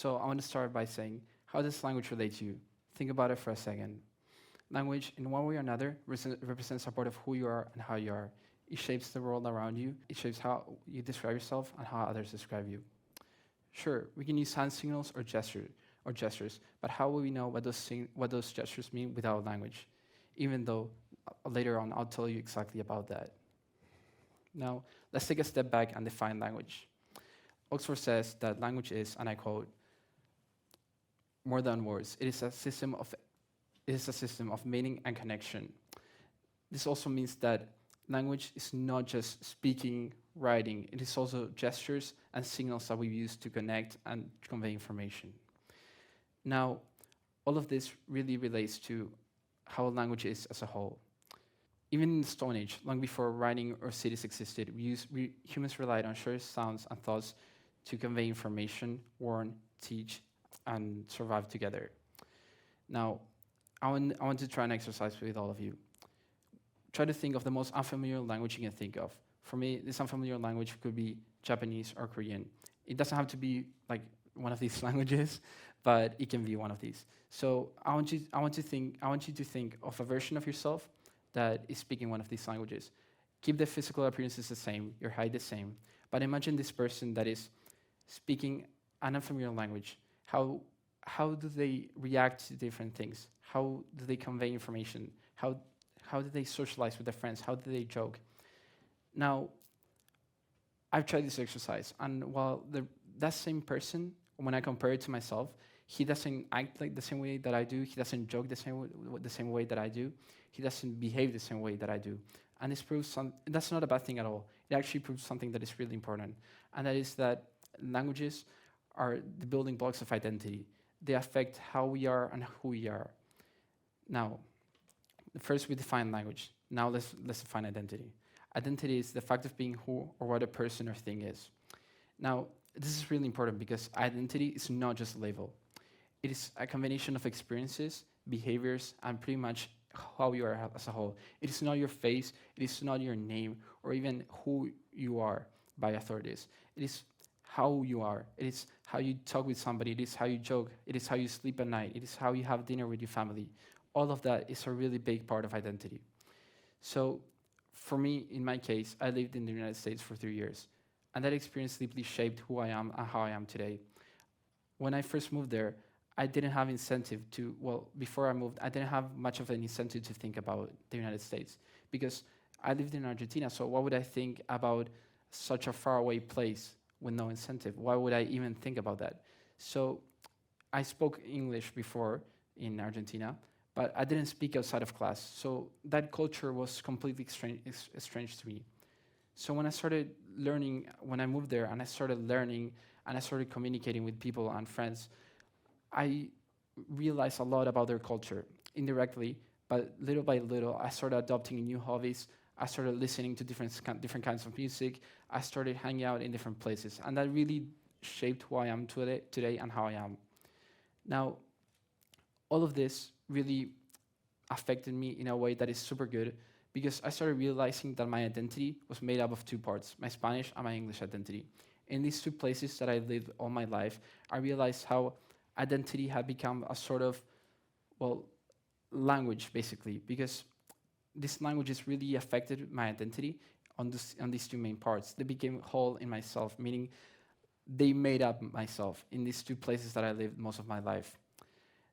So I want to start by saying, how does language relate to you? Think about it for a second. Language, in one way or another, represents a part of who you are and how you are. It shapes the world around you. It shapes how you describe yourself and how others describe you. Sure, we can use hand signals or gestures, but how will we know what those gestures mean without language? Even though later on I'll tell you exactly about that. Now, let's take a step back and define language. Oxford says that language is, and I quote, more than words. It is a system of meaning and connection. This also means that language is not just speaking, writing. It is also gestures and signals that we use to connect and convey information. Now, all of this really relates to how language is as a whole. Even in the Stone Age, long before writing or cities existed, humans relied on shared sounds and thoughts to convey information, warn, teach, and survive together. Now, I want to try an exercise with all of you. Try to think of the most unfamiliar language you can think of. For me, this unfamiliar language could be Japanese or Korean. It doesn't have to be like one of these languages, but it can be one of these. So I want you to think of a version of yourself that is speaking one of these languages. Keep the physical appearances the same, your height the same, but imagine this person that is speaking an unfamiliar language. How do they react to different things? How do they convey information? How do they socialize with their friends? How do they joke? Now, I've tried this exercise, and while that same person, when I compare it to myself, he doesn't act like the same way that I do. He doesn't joke the same way that I do. He doesn't behave the same way that I do. And this proves that's not a bad thing at all. It actually proves something that is really important, and that is that languages are the building blocks of identity. They affect how we are and who we are. Now, first we define language. Now let's define identity. Identity is the fact of being who or what a person or thing is. Now, this is really important because identity is not just a label. It is a combination of experiences, behaviors, and pretty much how you are as a whole. It is not your face, it is not your name, or even who you are by authorities. It is how you are. It is how you talk with somebody. It is how you joke. It is how you sleep at night. It is how you have dinner with your family. All of that is a really big part of identity. So for me, in my case, I lived in the United States for 3 years, and that experience deeply shaped who I am and how I am today. When I first moved there, I didn't have incentive to, before I moved, I didn't have much of an incentive to think about the United States because I lived in Argentina, so what would I think about such a faraway place with no incentive? Why would I even think about that? So I spoke English before in Argentina, but I didn't speak outside of class. So that culture was completely strange to me. So when I moved there and I started learning and I started communicating with people and friends, I realized a lot about their culture indirectly, but little by little, I started adopting new hobbies. I started listening to different kinds of music. I started hanging out in different places, and that really shaped who I am today and how I am. Now, all of this really affected me in a way that is super good because I started realizing that my identity was made up of two parts, my Spanish and my English identity. In these two places that I lived all my life, I realized how identity had become a sort of, language, basically, because this language really affected my identity on these two main parts. They became whole in myself, meaning they made up myself in these two places that I lived most of my life.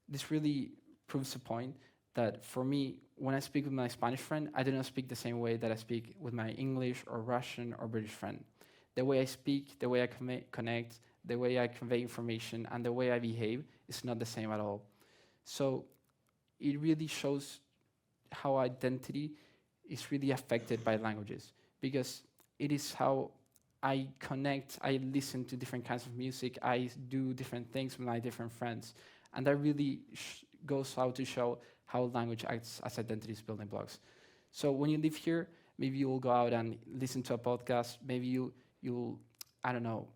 This really proves the point that for me, when I speak with my Spanish friend, I do not speak the same way that I speak with my English or Russian or British friend. The way I speak, the way I connect, the way I convey information, and the way I behave is not the same at all. So it really shows how identity is really affected by languages, because it is how I connect, I listen to different kinds of music, I do different things with my different friends, and that really goes out to show how language acts as identity's building blocks. So when you live here, maybe you'll go out and listen to a podcast, maybe you'll, I don't know,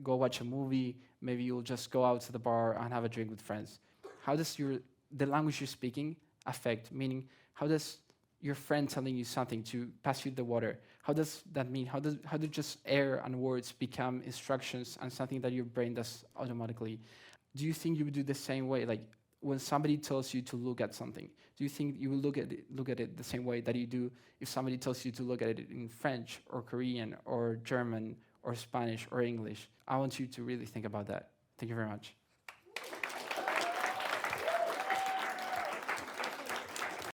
go watch a movie, maybe you'll just go out to the bar and have a drink with friends. How does the language you're speaking affect? Meaning, how does your friend telling you something to pass you the water, how does that mean? How do just air and words become instructions and something that your brain does automatically? Do you think you would do the same way? Like when somebody tells you to look at something, do you think you will look at it the same way that you do if somebody tells you to look at it in French or Korean or German or Spanish or English? I want you to really think about that. Thank you very much.